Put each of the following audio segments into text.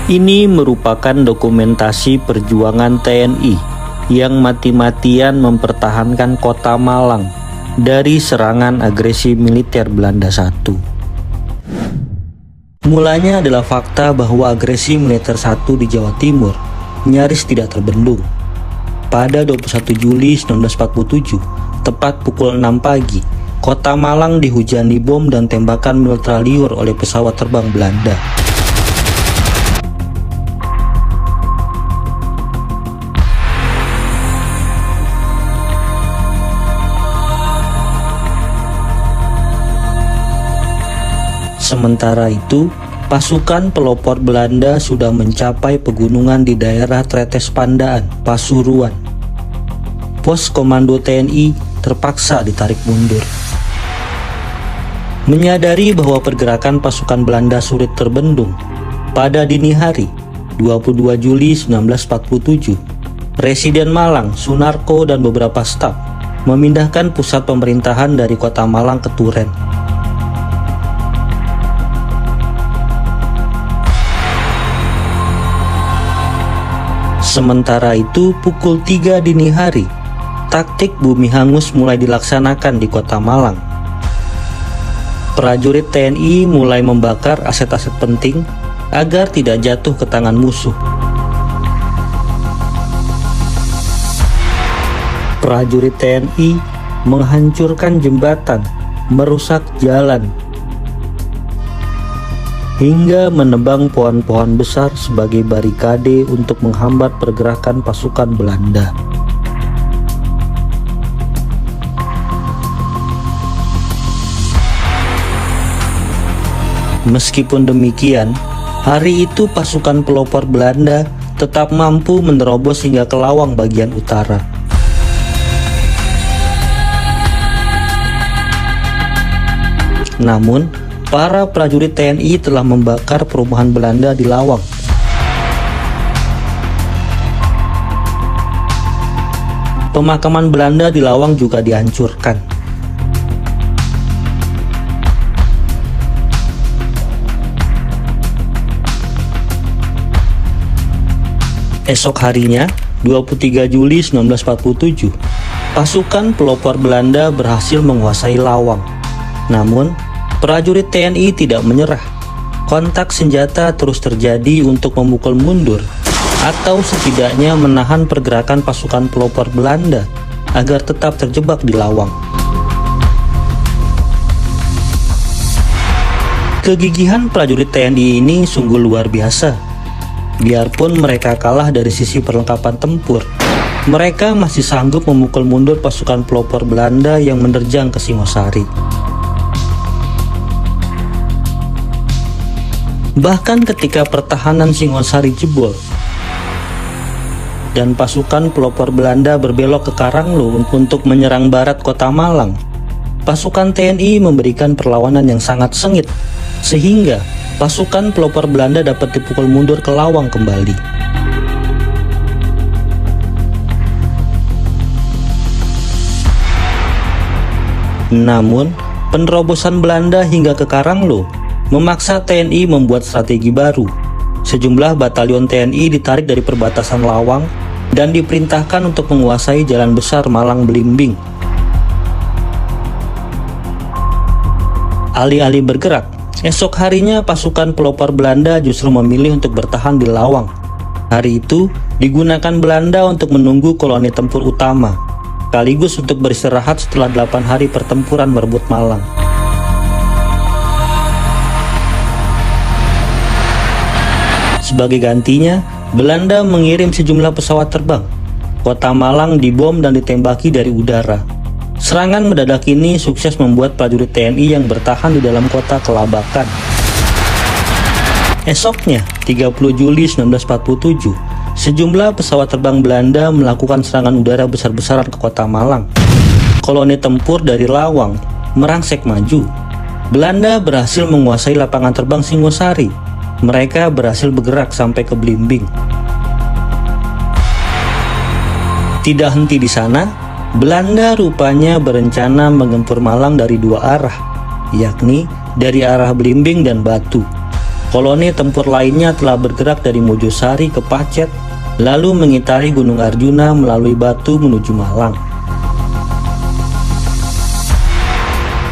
Ini merupakan dokumentasi perjuangan TNI yang mati-matian mempertahankan kota Malang dari serangan agresi militer Belanda I. Mulanya adalah fakta bahwa agresi militer I di Jawa Timur nyaris tidak terbendung. Pada 21 Juli 1947, tepat pukul 6 pagi, kota Malang dihujani bom dan tembakan militer liur oleh pesawat terbang Belanda. Sementara itu, pasukan pelopor Belanda sudah mencapai pegunungan di daerah Tretes Pandaan, Pasuruan. Pos komando TNI terpaksa ditarik mundur. Menyadari bahwa pergerakan pasukan Belanda sulit terbendung, pada dini hari 22 Juli 1947, Presiden Malang, Sunarko dan beberapa staf memindahkan pusat pemerintahan dari kota Malang ke Turen. Sementara itu, pukul 3 dini hari, taktik bumi hangus mulai dilaksanakan di kota Malang. Prajurit TNI mulai membakar aset-aset penting agar tidak jatuh ke tangan musuh. Prajurit TNI menghancurkan jembatan, merusak jalan, hingga menebang pohon-pohon besar sebagai barikade untuk menghambat pergerakan pasukan Belanda. Meskipun demikian, hari itu pasukan pelopor Belanda tetap mampu menerobos hingga ke Lawang bagian utara. Namun, para prajurit TNI telah membakar perumahan Belanda di Lawang. Pemakaman Belanda di Lawang juga dihancurkan. Esok harinya, 23 Juli 1947, pasukan pelopor Belanda berhasil menguasai Lawang. Namun, prajurit TNI tidak menyerah. Kontak senjata terus terjadi untuk memukul mundur atau setidaknya menahan pergerakan pasukan pelopor Belanda agar tetap terjebak di Lawang. Kegigihan prajurit TNI ini sungguh luar biasa. Biarpun mereka kalah dari sisi perlengkapan tempur, mereka masih sanggup memukul mundur pasukan pelopor Belanda yang menerjang ke Singosari. Bahkan ketika pertahanan Singosari jebol dan pasukan pelopor Belanda berbelok ke Karanglo untuk menyerang barat kota Malang, pasukan TNI memberikan perlawanan yang sangat sengit, sehingga pasukan pelopor Belanda dapat dipukul mundur ke Lawang kembali. Namun, penerobosan Belanda hingga ke Karanglo memaksa TNI membuat strategi baru. Sejumlah batalion TNI ditarik dari perbatasan Lawang dan diperintahkan untuk menguasai jalan besar Malang Belimbing. Alih-alih bergerak, esok harinya pasukan pelopor Belanda justru memilih untuk bertahan di Lawang. Hari itu digunakan Belanda untuk menunggu koloni tempur utama, sekaligus untuk beristirahat setelah 8 hari pertempuran merebut Malang. Sebagai gantinya, Belanda mengirim sejumlah pesawat terbang. Kota Malang dibom dan ditembaki dari udara. Serangan mendadak ini sukses membuat prajurit TNI yang bertahan di dalam kota kelabakan. Esoknya, 30 Juli 1947, sejumlah pesawat terbang Belanda melakukan serangan udara besar-besaran ke kota Malang. Koloni tempur dari Lawang merangsek maju. Belanda berhasil menguasai lapangan terbang Singosari. Mereka berhasil bergerak sampai ke Belimbing. Tidak henti di sana, Belanda rupanya berencana menggempur Malang dari dua arah, yakni dari arah Belimbing dan Batu. koloni tempur lainnya telah bergerak dari Mojosari ke Pacet, lalu mengitari Gunung Arjuna melalui Batu menuju Malang.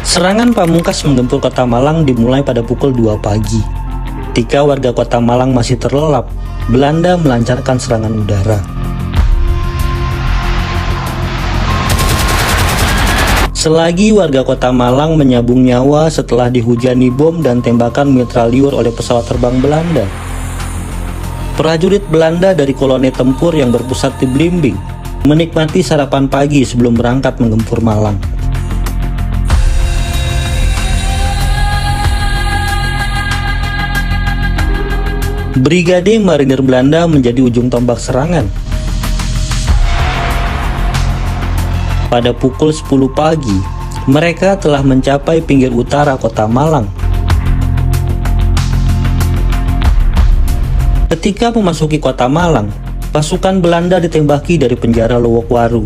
Serangan pamungkas menggempur kota Malang dimulai pada pukul 2 pagi. Ketika warga kota Malang masih terlelap, Belanda melancarkan serangan udara. Selagi warga kota Malang menyabung nyawa setelah dihujani bom dan tembakan mitraliur oleh pesawat terbang Belanda, prajurit Belanda dari koloni tempur yang berpusat di Blimbing menikmati sarapan pagi sebelum berangkat menggempur Malang. Brigade Marinir Belanda menjadi ujung tombak serangan. Pada pukul 10 pagi, mereka telah mencapai pinggir utara kota Malang. Ketika memasuki kota Malang, pasukan Belanda ditembaki dari penjara Lowokwaru.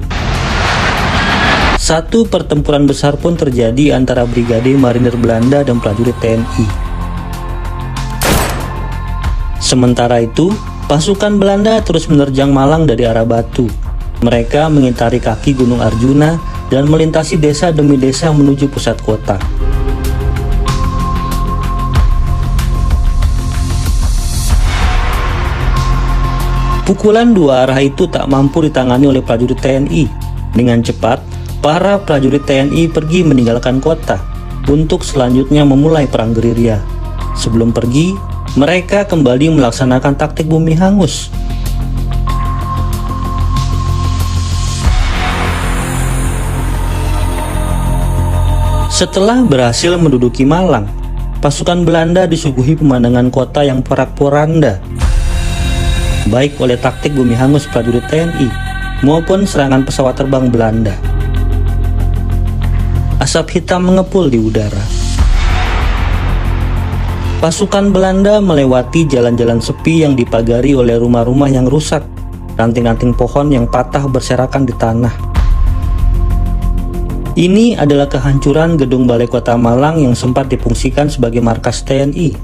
Satu pertempuran besar pun terjadi antara Brigade Marinir Belanda dan prajurit TNI. Sementara itu, pasukan Belanda terus menerjang Malang dari arah Batu. Mereka mengitari kaki Gunung Arjuna dan melintasi desa demi desa menuju pusat kota. Pukulan dua arah itu tak mampu ditangani oleh prajurit TNI. Dengan cepat, para prajurit TNI pergi meninggalkan kota untuk selanjutnya memulai perang gerilya. Sebelum pergi, mereka kembali melaksanakan taktik bumi hangus. Setelah berhasil menduduki Malang, pasukan Belanda disuguhi pemandangan kota yang porak-poranda, baik oleh taktik bumi hangus prajurit TNI maupun serangan pesawat terbang Belanda. Asap hitam mengepul di udara. Pasukan Belanda melewati jalan-jalan sepi yang dipagari oleh rumah-rumah yang rusak, ranting-ranting pohon yang patah berserakan di tanah. Ini adalah kehancuran gedung Balai Kota Malang yang sempat difungsikan sebagai markas TNI.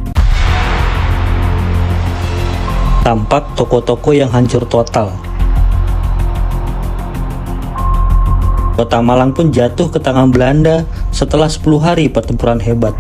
Tampak toko-toko yang hancur total. Kota Malang pun jatuh ke tangan Belanda setelah 10 hari pertempuran hebat.